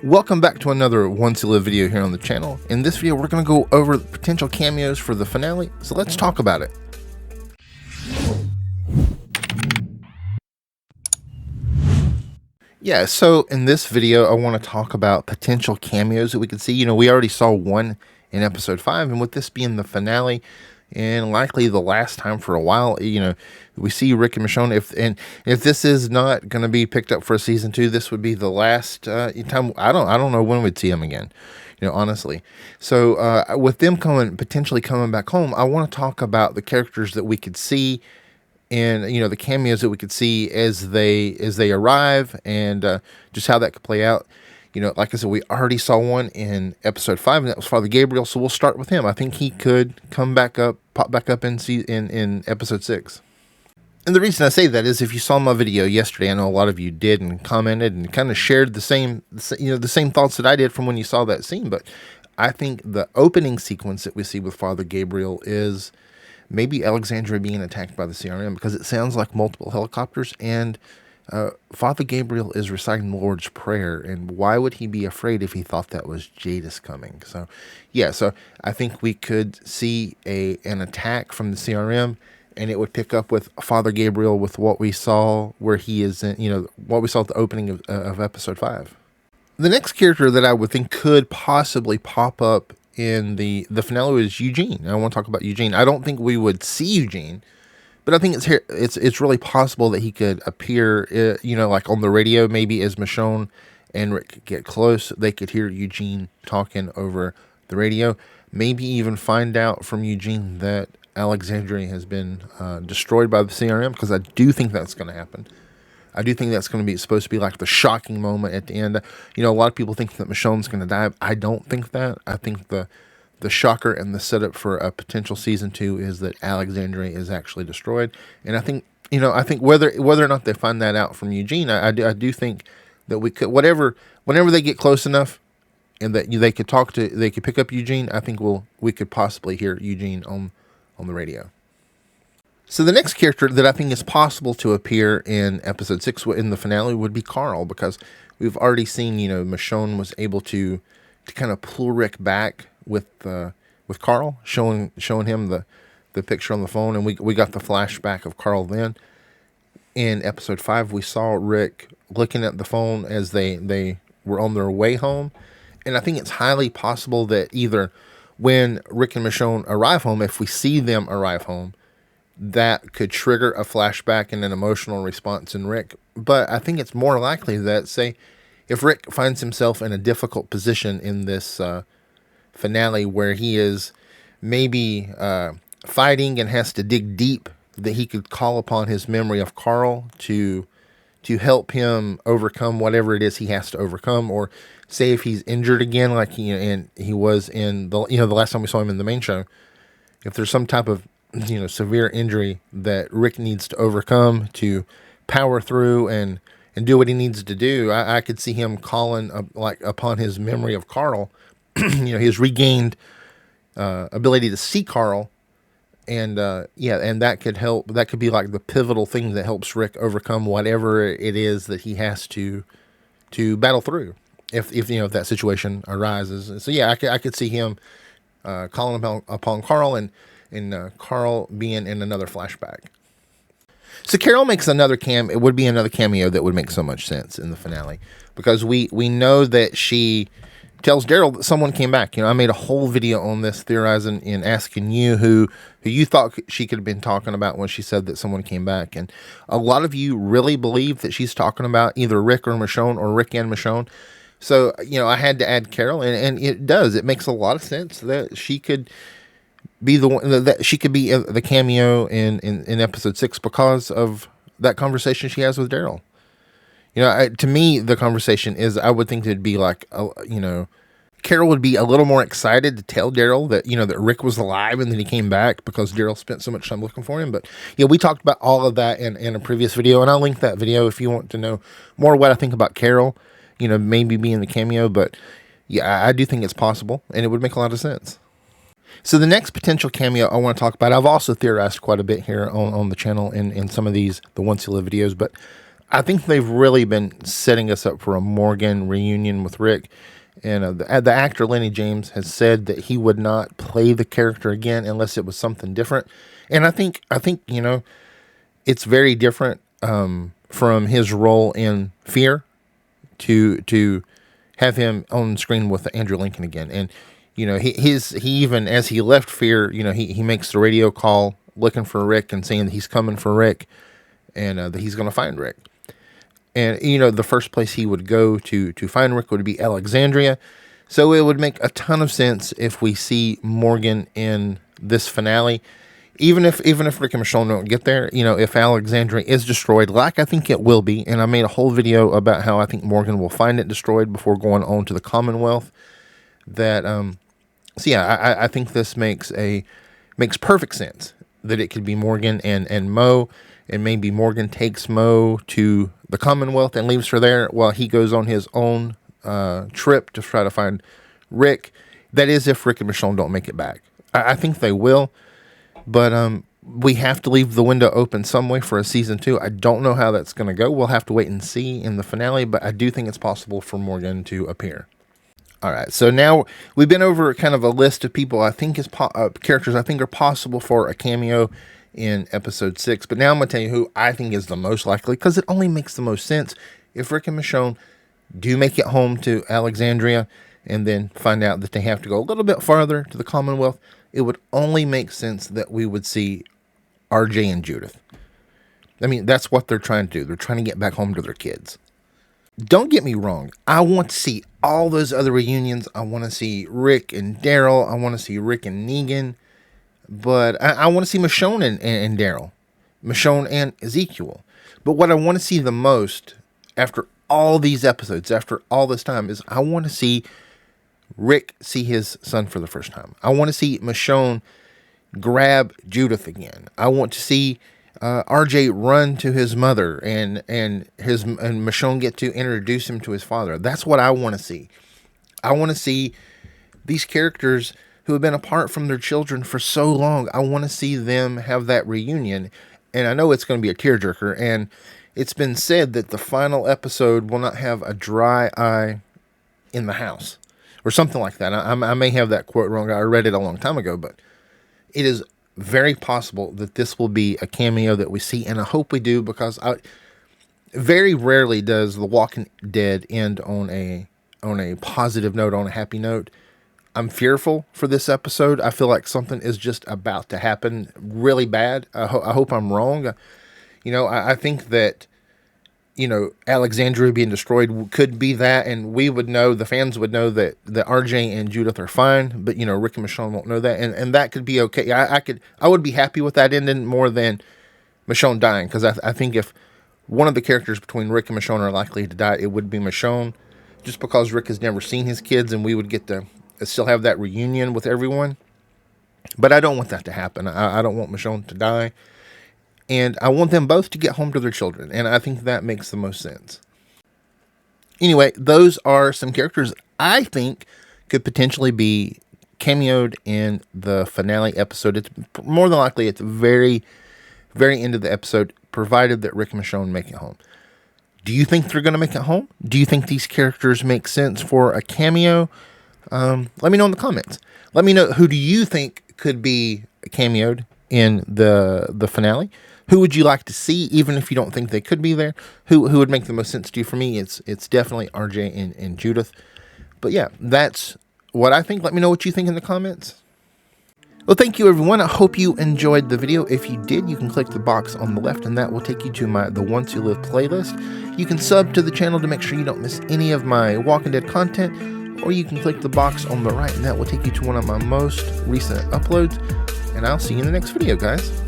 Welcome back to another Once You Live video here on the channel. In this video, we're going to go over the potential cameos for the finale, so let's talk about it. Yeah, so in this video, I want to talk about potential cameos that we could see. You know, we already saw one in episode 5, and with this being the finale, and likely the last time for a while, you know, we see Rick and Michonne. If this is not going to be picked up for a season 2, this would be the last time. I don't know when we'd see him again, you know, honestly. So with them potentially coming back home, I want to talk about the characters that we could see, and you know, the cameos that we could see as they arrive, and just how that could play out. You know, like I said, we already saw one in episode 5, and that was Father Gabriel. So we'll start with him. I think he could pop back up in episode 6. And the reason I say that is, if you saw my video yesterday, I know a lot of you did and commented and kind of shared the same thoughts that I did from when you saw that scene. But I think the opening sequence that we see with Father Gabriel is maybe Alexandria being attacked by the CRM, because it sounds like multiple helicopters, and Father Gabriel is reciting the Lord's Prayer, and why would he be afraid if he thought that was Jadis coming? So, yeah, so I think we could see an attack from the CRM, and it would pick up with Father Gabriel with what we saw where he is in, you know, what we saw at the opening of episode 5. The next character that I would think could possibly pop up in the finale is Eugene. I want to talk about Eugene. I don't think we would see Eugene, but I think it's really possible that he could appear, you know, like on the radio, maybe as Michonne and Rick get close, they could hear Eugene talking over the radio. Maybe even find out from Eugene that Alexandria has been destroyed by the CRM, because I do think that's going to happen. I do think that's going to be supposed to be like the shocking moment at the end. You know, a lot of people think that Michonne's going to die. I don't think that. I think the shocker and the setup for a potential season 2 is that Alexandria is actually destroyed. And I think, you know, whether or not they find that out from Eugene, I do think that we could, whenever they get close enough and that they could pick up Eugene, I think we could possibly hear Eugene on the radio. So the next character that I think is possible to appear in episode 6 in the finale would be Carl, because we've already seen, you know, Michonne was able to kind of pull Rick back with Carl, showing him the picture on the phone, and we got the flashback of Carl then. In episode 5, we saw Rick looking at the phone as they were on their way home, and I think it's highly possible that either when Rick and Michonne arrive home, if we see them arrive home, that could trigger a flashback and an emotional response in Rick. But I think it's more likely that, say, if Rick finds himself in a difficult position in this finale where he is maybe fighting and has to dig deep, that he could call upon his memory of Carl to help him overcome whatever it is he has to overcome. Or say if he's injured again, like he was in the last time we saw him in the main show, if there's some type of severe injury that Rick needs to overcome to power through and do what he needs to do, I could see him calling upon his memory of Carl, his regained ability to see Carl, and and that could help. That could be like the pivotal thing that helps Rick overcome whatever it is that he has to battle through, if that situation arises. So yeah, I could see him calling upon Carl, and Carl being in another flashback. So Carol makes it would be another cameo that would make so much sense in the finale, because we know that she tells Daryl that someone came back. I made a whole video on this, theorizing and asking you who you thought she could have been talking about when she said that someone came back. And a lot of you really believe that she's talking about either Rick or Michonne, or Rick and Michonne. So, I had to add Carol, and it makes a lot of sense that she could be the one, that she could be the cameo in episode 6 because of that conversation she has with Daryl. To me, the conversation is, I would think it'd be like, Carol would be a little more excited to tell Daryl that, that Rick was alive and that he came back because Daryl spent so much time looking for him. But yeah, we talked about all of that in a previous video, and I'll link that video if you want to know more what I think about Carol, maybe being the cameo. But yeah, I do think it's possible, and it would make a lot of sense. So the next potential cameo I want to talk about, I've also theorized quite a bit here on the channel in some of the Once You Live videos, but I think they've really been setting us up for a Morgan reunion with Rick. And the actor Lenny James has said that he would not play the character again unless it was something different. And I think it's very different from his role in Fear to have him on screen with Andrew Lincoln again. And he even, as he left Fear, he makes the radio call looking for Rick and saying that he's coming for Rick, and that he's going to find Rick. And, the first place he would go to find Rick would be Alexandria. So it would make a ton of sense if we see Morgan in this finale. Even if Rick and Michonne don't get there, if Alexandria is destroyed, like I think it will be, and I made a whole video about how I think Morgan will find it destroyed before going on to the Commonwealth. I think this makes perfect sense that it could be Morgan and Mo. And maybe Morgan takes Mo to the Commonwealth and leaves her there while he goes on his own trip to try to find Rick. That is if Rick and Michonne don't make it back. I think they will, but we have to leave the window open some way for a season 2. I don't know how that's going to go. We'll have to wait and see in the finale, but I do think it's possible for Morgan to appear. All right, so now we've been over kind of a list of people I think characters I think are possible for a cameo in episode 6, but now I'm going to tell you who I think is the most likely, because it only makes the most sense if Rick and Michonne do make it home to Alexandria and then find out that they have to go a little bit farther to the Commonwealth. It would only make sense that we would see RJ and Judith. I mean, that's what they're trying to do. They're trying to get back home to their kids. Don't get me wrong. I want to see all those other reunions. I want to see Rick and Daryl. I want to see Rick and Negan. But I want to see Michonne and Daryl. Michonne and Ezekiel. But what I want to see the most after all these episodes, after all this time, is I want to see Rick see his son for the first time. I want to see Michonne grab Judith again. I want to see RJ run to his mother and Michonne get to introduce him to his father. That's what I want to see. I want to see these characters who have been apart from their children for so long. I want to see them have that reunion. And I know it's going to be a tearjerker. And it's been said that the final episode will not have a dry eye in the house. Or something like that. I may have that quote wrong. I read it a long time ago. But it is very possible that this will be a cameo that we see. And I hope we do, because very rarely does The Walking Dead end on a positive note, on a happy note. I'm fearful for this episode. I feel like something is just about to happen really bad. I hope I'm wrong. I think that, Alexandria being destroyed could be that, and we would know, the fans would know that RJ and Judith are fine, but, Rick and Michonne won't know that, and that could be okay. I would be happy with that ending more than Michonne dying, because I think if one of the characters between Rick and Michonne are likely to die, it would be Michonne, just because Rick has never seen his kids, and we would get to still have that reunion with everyone. But I don't want that to happen. I don't want Michonne to die. And I want them both to get home to their children. And I think that makes the most sense. Anyway, those are some characters I think could potentially be cameoed in the finale episode. It's more than likely it's very, very end of the episode, provided that Rick and Michonne make it home. Do you think they're going to make it home? Do you think these characters make sense for a cameo? Let me know in the comments. Let me know, who do you think could be cameoed in the finale? Who would you like to see, even if you don't think they could be there? Who would make the most sense to you? For me, it's definitely RJ and Judith. But yeah, that's what I think. Let me know what you think in the comments. Well, thank you, everyone. I hope you enjoyed the video. If you did, you can click the box on the left, and that will take you to the Once You Live playlist. You can sub to the channel to make sure you don't miss any of my Walking Dead content, or you can click the box on the right, and that will take you to one of my most recent uploads. And I'll see you in the next video, guys.